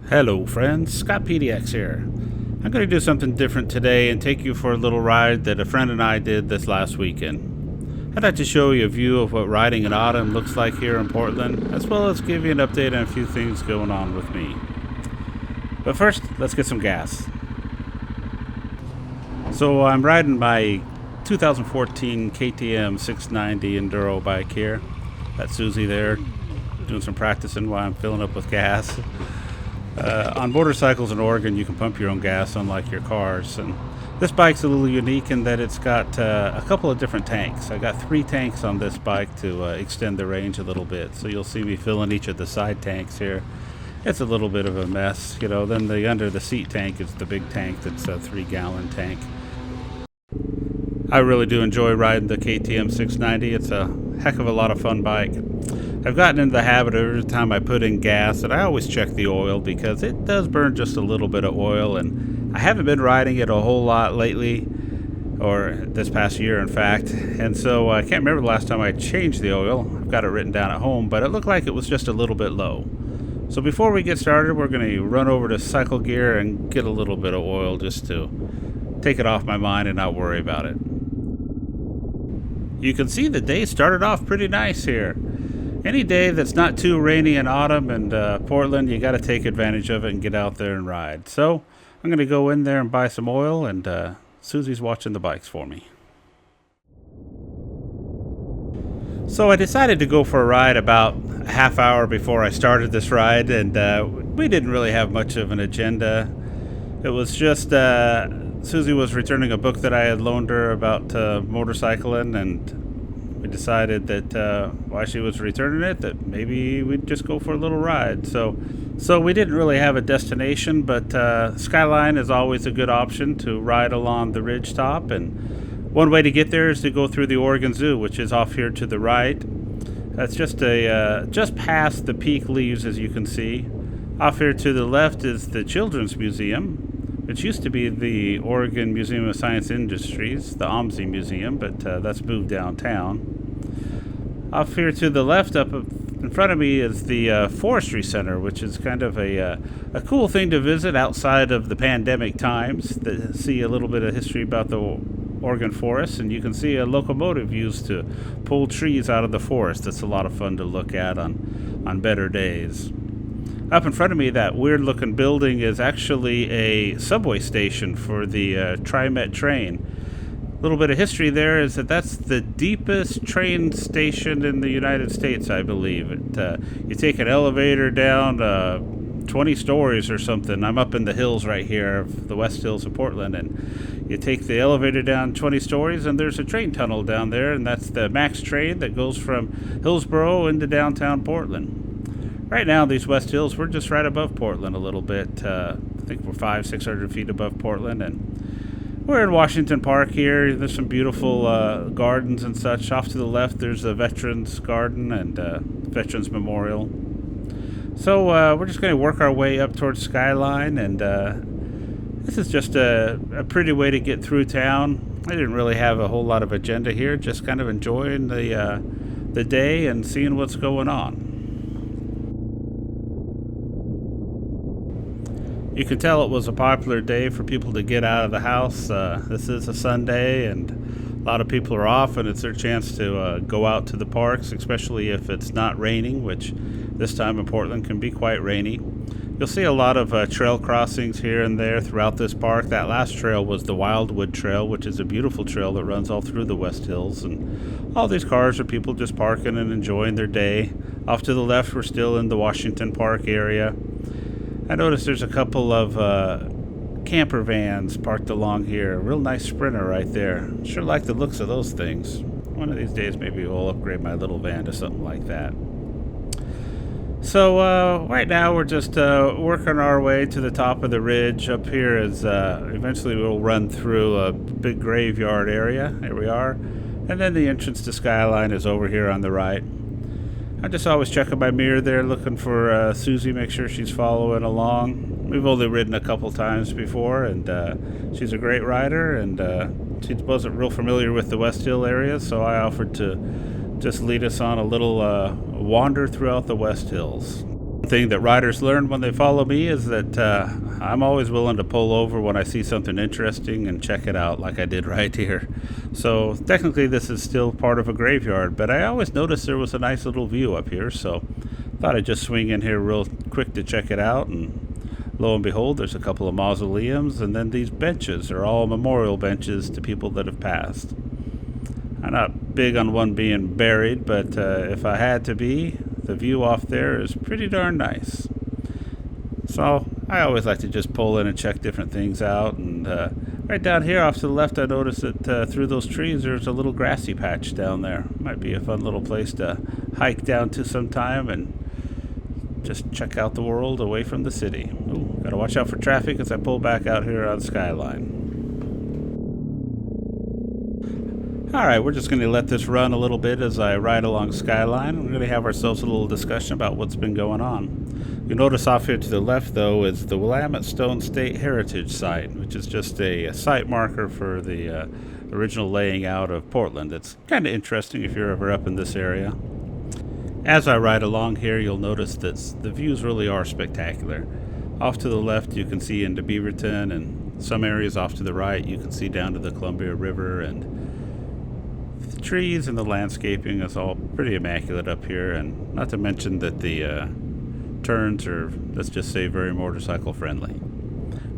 Hello friends, Scott PDX here. I'm going to do something different today and take you for a little ride that a friend and I did this last weekend. I'd like to show you a view of what riding in autumn looks like here in Portland, as well as give you an update on a few things going on with me. But first, let's get some gas. So I'm riding my 2014 KTM 690 Enduro bike here. That's Susie there, doing some practicing while I'm filling up with gas. On motorcycles in Oregon, you can pump your own gas, unlike your cars. And this bike's a little unique in that it's got a couple of different tanks. I got 3 tanks on this bike to extend the range a little bit. So you'll see me filling each of the side tanks here. It's a little bit of a mess, you know. Then the under the seat tank is the big tank that's a 3-gallon tank. I really do enjoy riding the KTM 690. It's a heck of a lot of fun bike. I've gotten into the habit of every time I put in gas that I always check the oil because it does burn just a little bit of oil, and I haven't been riding it a whole lot lately, or this past year in fact, and so I can't remember the last time I changed the oil. I've got it written down at home, but it looked like it was just a little bit low. So before we get started, we're going to run over to Cycle Gear and get a little bit of oil just to take it off my mind and not worry about it. You can see the day started off pretty nice here. Any day that's not too rainy in autumn and Portland, you got to take advantage of it and get out there and ride. So I'm going to go in there and buy some oil, and Susie's watching the bikes for me. So I decided to go for a ride about a half hour before I started this ride, and we didn't really have much of an agenda. It was just Susie was returning a book that I had loaned her about motorcycling, and we decided that while she was returning it, that maybe we'd just go for a little ride. So we didn't really have a destination, but Skyline is always a good option to ride along the ridge top. And one way to get there is to go through the Oregon Zoo, which is off here to the right. That's just past the peak leaves, as you can see. Off here to the left is the Children's Museum, which used to be the Oregon Museum of Science Industries, the OMSI Museum, but that's moved downtown. Off here to the left, up in front of me, is the Forestry Center, which is kind of a cool thing to visit outside of the pandemic times, to see a little bit of history about the Oregon forest, and you can see a locomotive used to pull trees out of the forest. That's a lot of fun to look at on better days. Up in front of me, that weird-looking building is actually a subway station for the TriMet train. A little bit of history there is that's the deepest train station in the United States, I believe. You take an elevator down 20 stories or something. I'm up in the hills right here, the West Hills of Portland, and you take the elevator down 20 stories, and there's a train tunnel down there, and that's the MAX train that goes from Hillsboro into downtown Portland. Right now, these West Hills, we're just right above Portland a little bit. I think we're 500-600 feet above Portland, and we're in Washington Park here. There's some beautiful gardens and such. Off to the left, there's the Veterans Garden and Veterans Memorial. So we're just going to work our way up towards Skyline, and this is just a pretty way to get through town. I didn't really have a whole lot of agenda here, just kind of enjoying the day and seeing what's going on. You can tell it was a popular day for people to get out of the house. This is a Sunday, and a lot of people are off, and it's their chance to go out to the parks, especially if it's not raining, which this time in Portland can be quite rainy. You'll see a lot of trail crossings here and there throughout this park. That last trail was the Wildwood Trail, which is a beautiful trail that runs all through the West Hills, and all these cars are people just parking and enjoying their day. Off to the left, we're still in the Washington Park area. I noticed there's a couple of camper vans parked along here. A real nice Sprinter right there. Sure like the looks of those things. One of these days maybe we'll upgrade my little van to something like that. So right now we're just working our way to the top of the ridge. Up here is eventually we'll run through a big graveyard area. Here we are. And then the entrance to Skyline is over here on the right. I'm just always checking my mirror there, looking for Susie, make sure she's following along. We've only ridden a couple times before, and she's a great rider, and she wasn't real familiar with the West Hill area, so I offered to just lead us on a little wander throughout the West Hills. Thing that riders learn when they follow me is that I'm always willing to pull over when I see something interesting and check it out, like I did right here. So technically this is still part of a graveyard, but I always noticed there was a nice little view up here, so thought I'd just swing in here real quick to check it out. And lo and behold, there's a couple of mausoleums, and then these benches are all memorial benches to people that have passed. I'm not big on one being buried, but if I had to be, the view off there is pretty darn nice. So I always like to just pull in and check different things out. And right down here off to the left, I noticed that through those trees there's a little grassy patch down there. Might be a fun little place to hike down to sometime and just check out the world away from the city. Ooh, gotta watch out for traffic as I pull back out here on Skyline. Alright, we're just going to let this run a little bit as I ride along Skyline. We're going to have ourselves a little discussion about what's been going on. You'll notice off here to the left, though, is the Willamette Stone State Heritage Site, which is just a site marker for the original laying out of Portland. It's kind of interesting if you're ever up in this area. As I ride along here, you'll notice that the views really are spectacular. Off to the left, you can see into Beaverton, and some areas off to the right, you can see down to the Columbia River, and the trees and the landscaping is all pretty immaculate up here, and not to mention that the turns are, let's just say, very motorcycle friendly.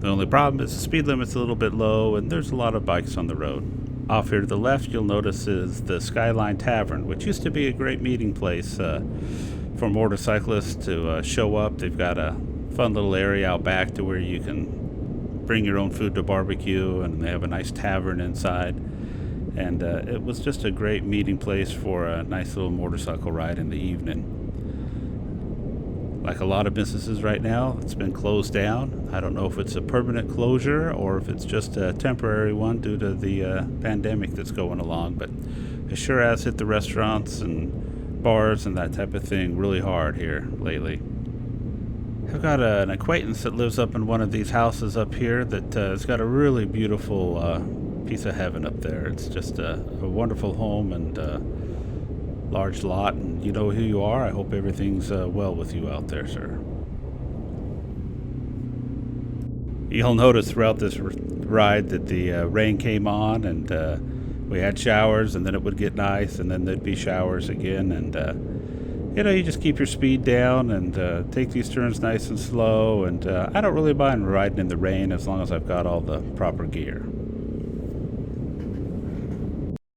The only problem is the speed limit's a little bit low, and there's a lot of bikes on the road. Off here to the left, you'll notice is the Skyline Tavern, which used to be a great meeting place for motorcyclists to show up. They've got a fun little area out back to where you can bring your own food to barbecue, and they have a nice tavern inside. And it was just a great meeting place for a nice little motorcycle ride in the evening. Like a lot of businesses right now, it's been closed down. I don't know if it's a permanent closure or if it's just a temporary one due to the pandemic that's going along, but it sure has hit the restaurants and bars and that type of thing really hard here lately. I've got an acquaintance that lives up in one of these houses up here that has got a really beautiful piece of heaven up there. It's just a wonderful home and large lot, and you know who you are. I hope everything's well with you out there, sir. You'll notice throughout this ride that the rain came on, and we had showers, and then it would get nice, and then there'd be showers again, and you just keep your speed down and take these turns nice and slow, and I don't really mind riding in the rain as long as I've got all the proper gear.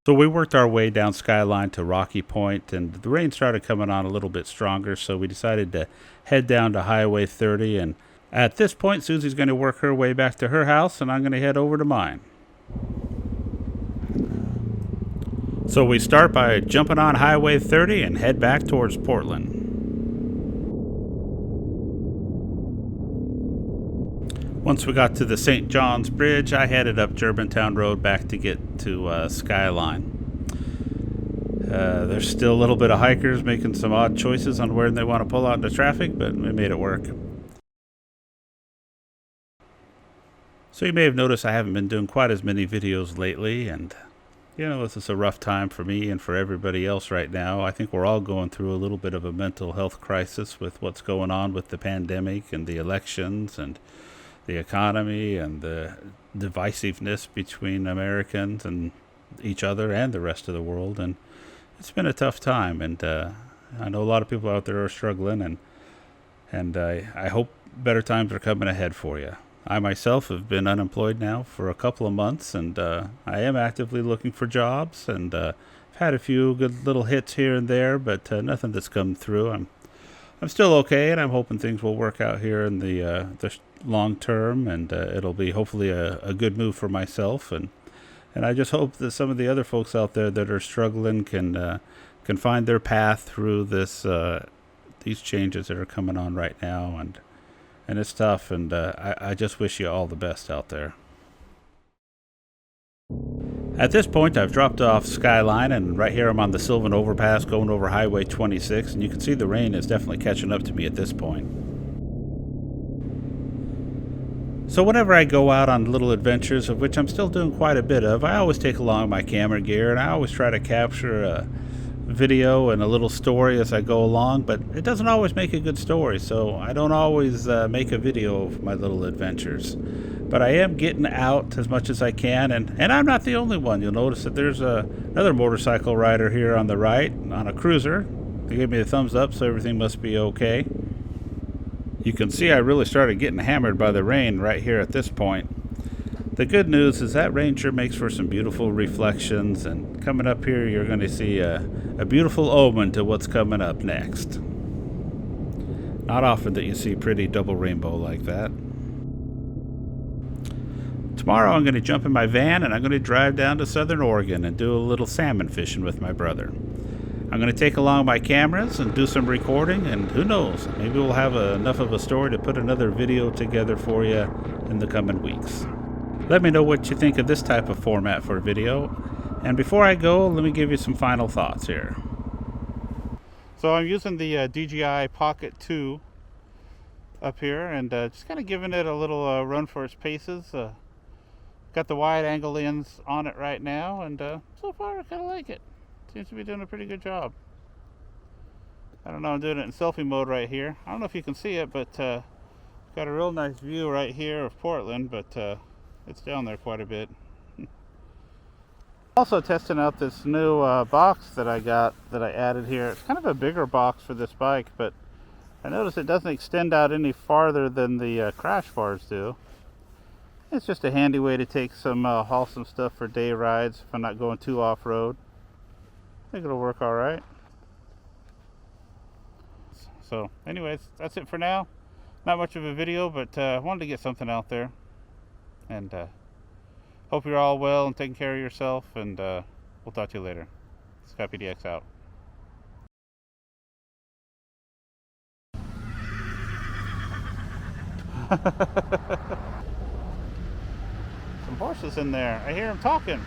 So we worked our way down Skyline to Rocky Point, and the rain started coming on a little bit stronger, so we decided to head down to Highway 30, and at this point, Susie's going to work her way back to her house, and I'm going to head over to mine. So we start by jumping on Highway 30 and head back towards Portland. Once we got to the St. John's Bridge, I headed up Germantown Road back to get to Skyline. There's still a little bit of hikers making some odd choices on where they want to pull out into traffic, but we made it work. So you may have noticed I haven't been doing quite as many videos lately, and this is a rough time for me and for everybody else right now. I think we're all going through a little bit of a mental health crisis with what's going on with the pandemic and the elections and the economy and the divisiveness between Americans and each other and the rest of the world. And it's been a tough time, and I know a lot of people out there are struggling, and I hope better times are coming ahead for you. I myself have been unemployed now for a couple of months, and I am actively looking for jobs, and I've had a few good little hits here and there, but nothing that's come through. I'm still okay, and I'm hoping things will work out here in the long term, and it'll be hopefully a good move for myself, and I just hope that some of the other folks out there that are struggling can find their path through these changes that are coming on right now, and it's tough, and I just wish you all the best out there. At this point, I've dropped off Skyline, and right here I'm on the Sylvan Overpass going over Highway 26, and you can see the rain is definitely catching up to me at this point. So whenever I go out on little adventures, of which I'm still doing quite a bit of, I always take along my camera gear, and I always try to capture a video and a little story as I go along, but it doesn't always make a good story, so I don't always make a video of my little adventures. But I am getting out as much as I can, and I'm not the only one. You'll notice that there's another motorcycle rider here on the right on a cruiser. They gave me a thumbs up, so everything must be okay. You can see I really started getting hammered by the rain right here at this point. The good news is that rain sure makes for some beautiful reflections, and coming up here you're going to see a beautiful omen to what's coming up next. Not often that you see pretty double rainbow like that. Tomorrow I'm going to jump in my van and I'm going to drive down to Southern Oregon and do a little salmon fishing with my brother. I'm going to take along my cameras and do some recording, and who knows, maybe we'll have enough of a story to put another video together for you in the coming weeks. Let me know what you think of this type of format for a video. And before I go, let me give you some final thoughts here. So I'm using the DJI Pocket 2 up here, and just kind of giving it a little run for its paces. Got the wide angle lens on it right now, and so far I kind of like it. Seems to be doing a pretty good job. I don't know, I'm doing it in selfie mode right here. I don't know if you can see it, but got a real nice view right here of Portland, but it's down there quite a bit. Also testing out this new box that I got, that I added here. It's kind of a bigger box for this bike, but I noticed it doesn't extend out any farther than the crash bars do. It's just a handy way to take some haul some stuff for day rides if I'm not going too off-road. I think it'll work all right. So anyways, that's it for now. Not much of a video, but I wanted to get something out there. And hope you're all well and taking care of yourself, and we'll talk to you later. SkyPDX out. Some horses in there. I hear them talking.